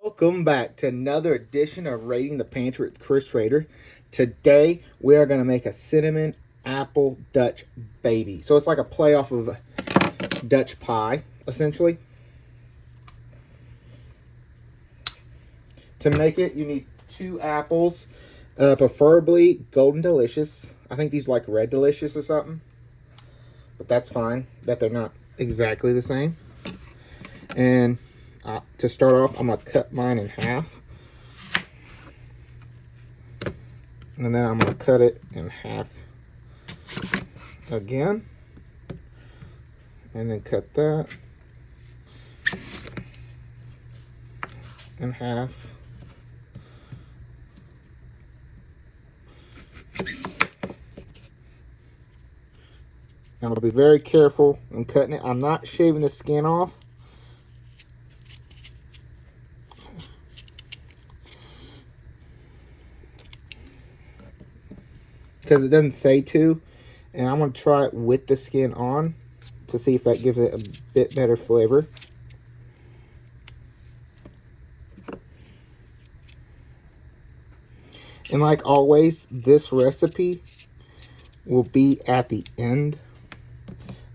Welcome back to another edition of Raiding the Pantry with Chris Rader. Today we are going to make a cinnamon apple Dutch baby. So it's like a play off of Dutch pie, essentially. To make it, you need 2 apples, preferably Golden Delicious. I think these are like Red Delicious or something, but that's fine that they're not exactly the same. And to start off, I'm going to cut mine in half. And then I'm going to cut it in half again. And then cut that in half. I'm going to be very careful in cutting it. I'm not shaving the skin off. Because it doesn't say to. And I'm going to try it with the skin on to see if that gives it a bit better flavor. And like always, this recipe will be at the end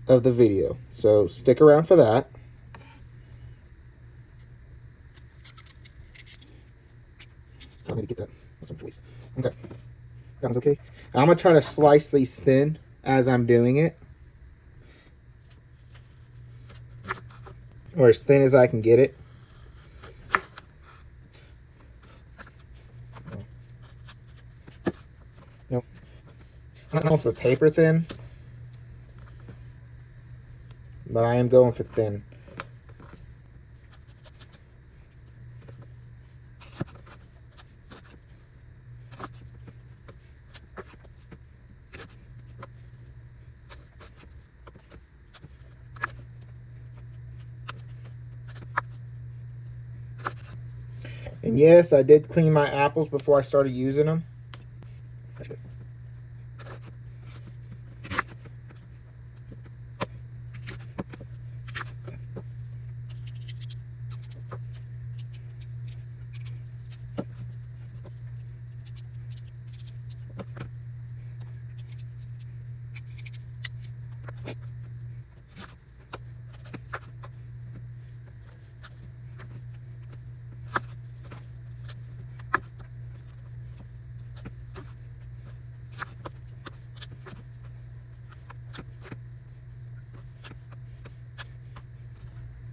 of the video. So stick around for that. I need to get that with some choice. Okay. That one's okay. I'm going to try to slice these thin as I'm doing it. Or as thin as I can get it. Nope. I'm not going for paper thin. But I am going for thin. And yes, I did clean my apples before I started using them. That's good.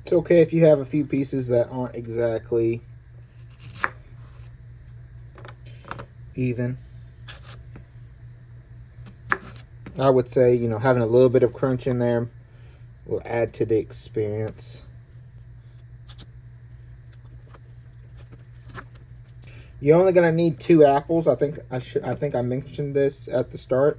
It's okay if you have a few pieces that aren't exactly even. I would say, having a little bit of crunch in there will add to the experience. You're only gonna need 2 apples. I think I mentioned this at the start.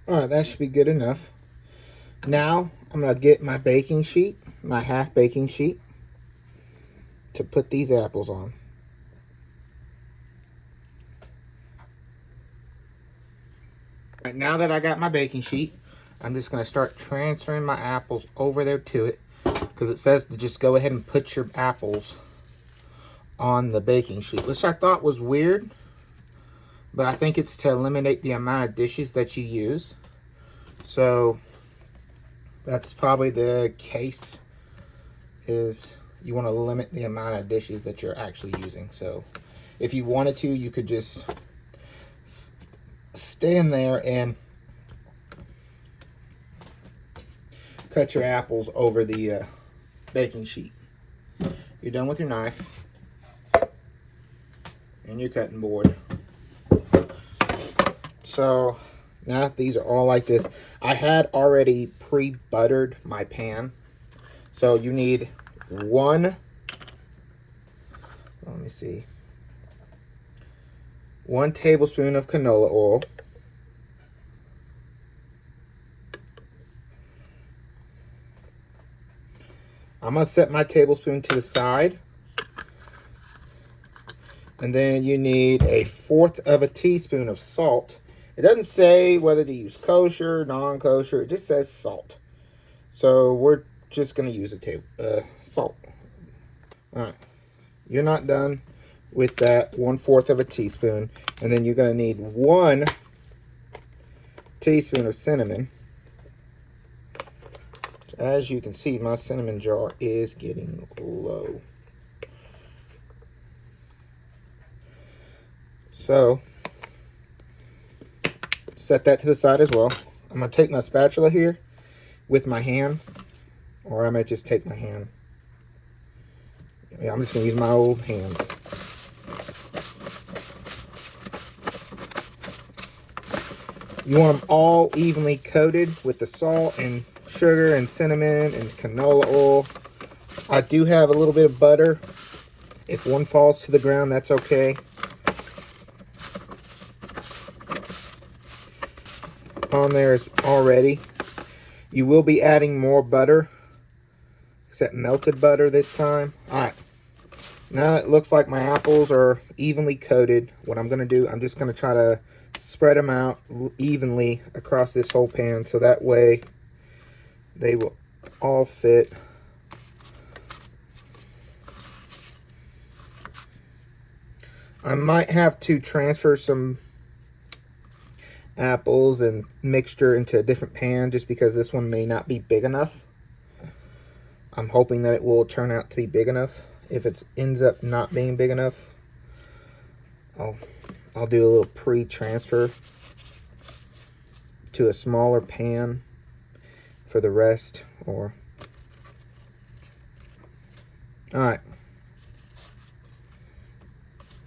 Alright, that should be good enough. Now, I'm going to get my baking sheet, my half baking sheet. to put these apples on. Right, now that I got my baking sheet, I'm just going to start transferring my apples over there to it, because it says to just go ahead and put your apples on the baking sheet, which I thought was weird, but I think it's to eliminate the amount of dishes that you use. So that's probably the case, is you want to limit the amount of dishes that you're actually using. So if you wanted to, you could just stand there and cut your apples over the baking sheet. You're done with your knife and your cutting board. So now these are all like this. I had already pre-buttered my pan. So you need one, let me see, 1 tablespoon of canola oil. I'm going to set my tablespoon to the side. And then you need 1/4 of a teaspoon of salt. It doesn't say whether to use kosher, non-kosher. It just says salt. So we're just going to use salt. All right. You're not done with that 1/4 of a teaspoon. And then you're going to need 1 teaspoon of cinnamon. As you can see, my cinnamon jar is getting low. So, set that to the side as well. I'm going to take my spatula here with my hand, or I might just take my hand. Yeah, I'm just going to use my old hands. You want them all evenly coated with the salt and sugar and cinnamon and canola oil. I do have a little bit of butter. If one falls to the ground, that's okay. On there is already. You will be adding more butter, except melted butter this time. All right. Now it looks like my apples are evenly coated. What I'm going to do, I'm just going to try to spread them out evenly across this whole pan, so that way they will all fit. I might have to transfer some apples and mixture into a different pan just because this one may not be big enough. I'm hoping that it will turn out to be big enough. If it ends up not being big enough, I'll do a little pre-transfer to a smaller pan for the rest. All right.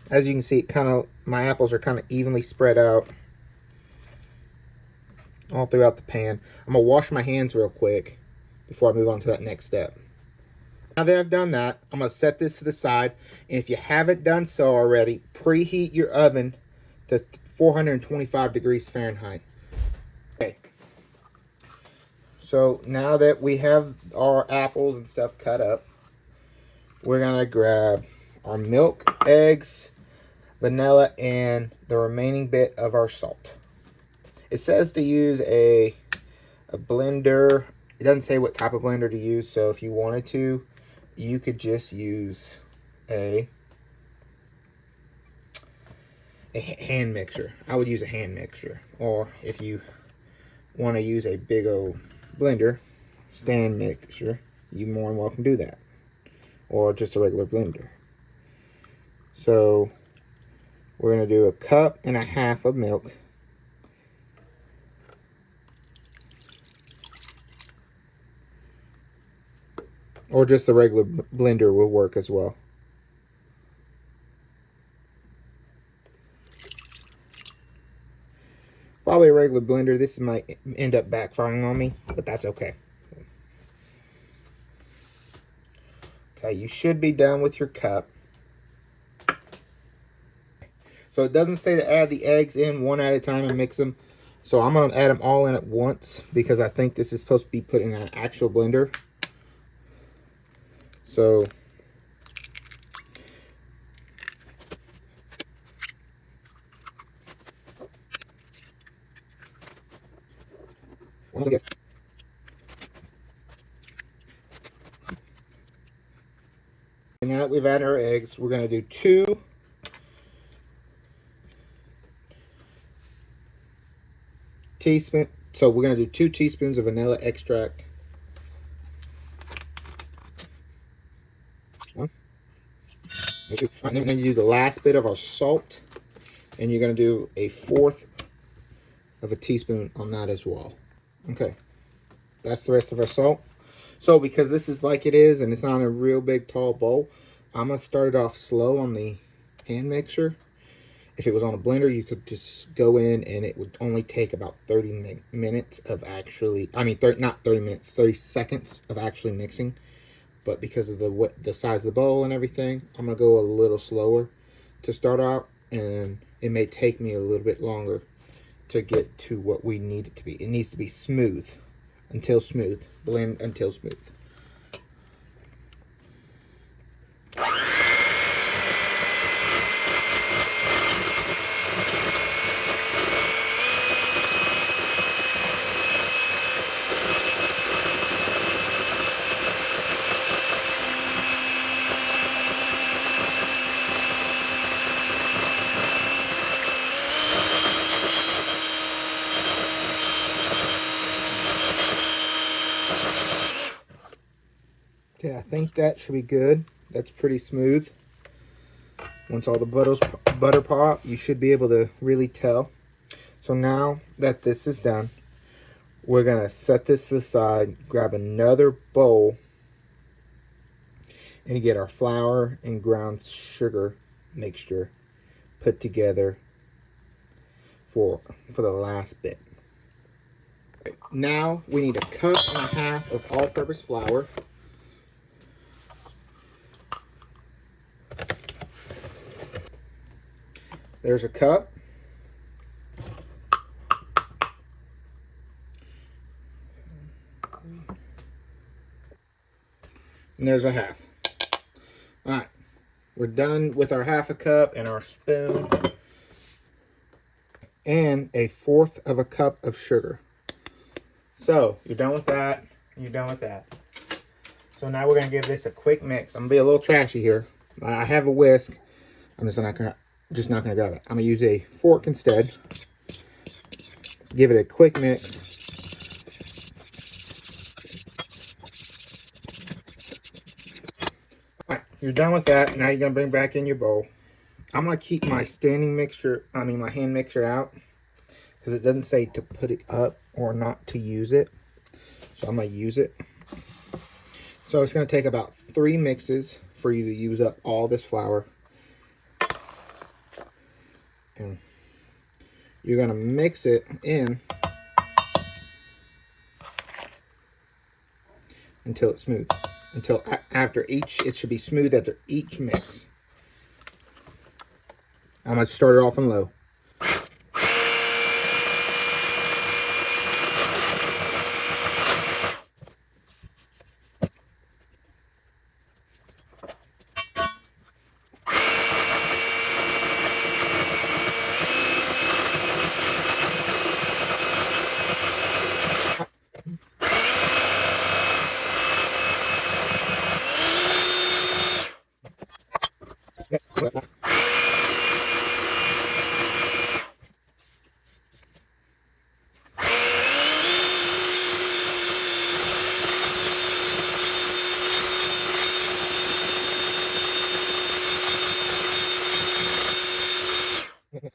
As you can see, my apples are kind of evenly spread out all throughout the pan. I'm gonna wash my hands real quick before I move on to that next step. Now that I've done that, I'm gonna set this to the side. And if you haven't done so already, preheat your oven to 425 degrees Fahrenheit. Okay. So now that we have our apples and stuff cut up, we're gonna grab our milk, eggs, vanilla, and the remaining bit of our salt. It says to use a blender. It doesn't say what type of blender to use, so if you wanted to, you could just use a hand mixer. I would use a hand mixer. Or if you want to use a big old blender, stand mixer, you're more than welcome to do that. Or just a regular blender. So we're going to do 1.5 cups of milk. Or just the regular blender will work as well. Probably a regular blender. This might end up backfiring on me, but that's okay. Okay, you should be done with your cup. So it doesn't say to add the eggs in one at a time and mix them. So I'm going to add them all in at once because I think this is supposed to be put in an actual blender. So Almost like this. And now that we've added our eggs, we're going to do 2 teaspoons. So we're going to do 2 teaspoons of vanilla extract. 1, 2. Right, and then you do the last bit of our salt, and you're going to do 1/4 of a teaspoon on that as well. Okay, that's the rest of our salt. So because this is like it is, and it's not a real big tall bowl, I'm going to start it off slow on the hand mixer. If it was on a blender, you could just go in and it would only take about 30 minutes of actually, not 30 minutes, 30 seconds of actually mixing. But because of the size of the bowl and everything, I'm going to go a little slower to start out. And it may take me a little bit longer to get to what we need it to be. It needs to be smooth until smooth. Blend until smooth. Okay, I think that should be good. That's pretty smooth. Once all the butter pop, you should be able to really tell. So now that this is done, we're going to set this to the side, grab another bowl, and get our flour and ground sugar mixture put together for the last bit. Now we need 1.5 cups of all-purpose flour. There's a cup. And there's a half. All right, we're done with our 1/2 cup and our spoon. And 1/4 cup of sugar. So you're done with that. You're done with that. So now we're gonna give this a quick mix. I'm gonna be a little trashy here. I have a whisk. I'm just not gonna grab it. I'm gonna use a fork instead. Give it a quick mix. All right, you're done with that. Now you're gonna bring back in your bowl. I'm gonna keep my my hand mixer out because it doesn't say to put it up or not to use it. So I'm gonna use it. So it's going to take about 3 mixes for you to use up all this flour. And you're going to mix it in until it's smooth. Until after each, it should be smooth after each mix. I'm going to start it off on low.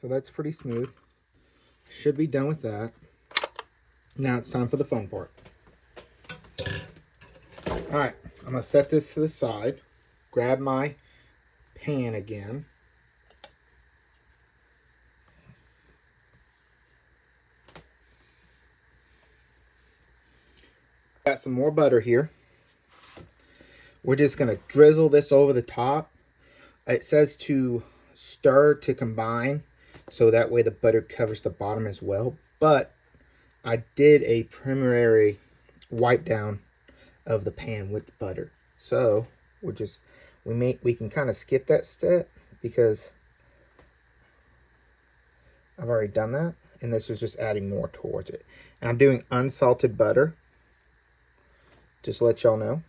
So that's pretty smooth. Should be done with that. Now it's time for the fun part. All right, I'm going to set this to the side. Grab my pan again. Got some more butter here. We're just going to drizzle this over the top. It says to stir to combine, so that way the butter covers the bottom as well. But I did a preliminary wipe down of the pan with butter. So we can kind of skip that step because I've already done that. And this is just adding more towards it. I'm doing unsalted butter. Just to let y'all know.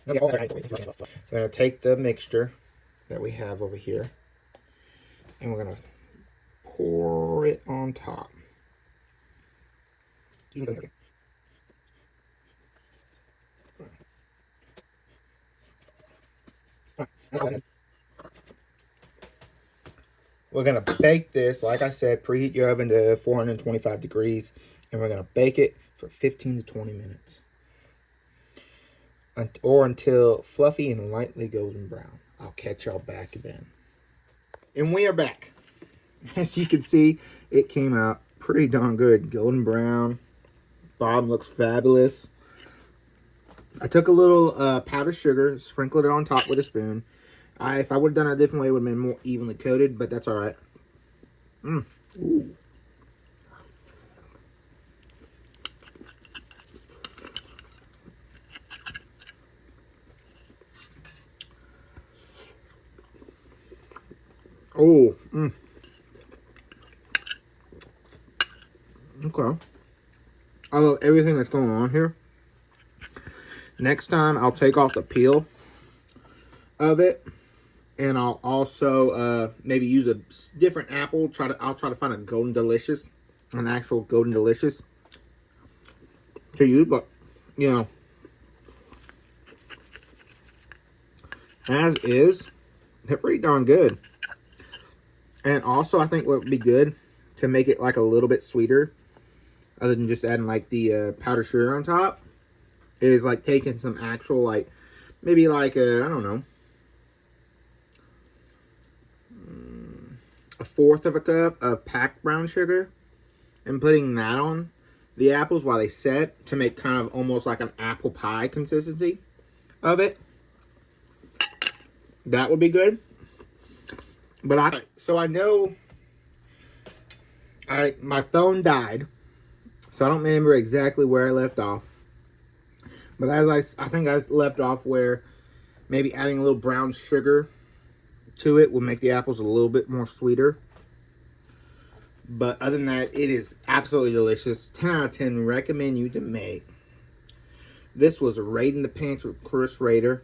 Okay. We're going to take the mixture that we have over here, and we're going to pour it on top. We're going to bake this, like I said, preheat your oven to 425 degrees, and we're going to bake it for 15 to 20 minutes. Or until fluffy and lightly golden brown. I'll catch y'all back then. And we are back. As you can see, it came out pretty darn good. Golden brown. Bottom looks fabulous. I took a little powdered sugar, sprinkled it on top with a spoon. If I would have done it a different way, it would have been more evenly coated, but that's all right. Ooh. Oh. Okay. I love everything that's going on here. Next time, I'll take off the peel of it, and I'll also maybe use a different apple. I'll try to find a Golden Delicious, an actual Golden Delicious to use. But you know, as is, they're pretty darn good. And also, I think what would be good to make it like a little bit sweeter, other than just adding like the powdered sugar on top, is like taking some actual, like, maybe like I don't know, a fourth of a cup of packed brown sugar, and putting that on the apples while they set to make kind of almost like an apple pie consistency of it. That would be good. But so I know my phone died, so I don't remember exactly where I left off. But I think I left off where maybe adding a little brown sugar to it will make the apples a little bit more sweeter. But other than that, it is absolutely delicious. 10 out of 10, recommend you to make. This was Raiding the Pants with Chris Raider.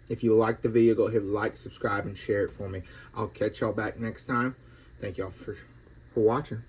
If you liked the video, go ahead and like, subscribe, and share it for me. I'll catch y'all back next time. Thank y'all for watching.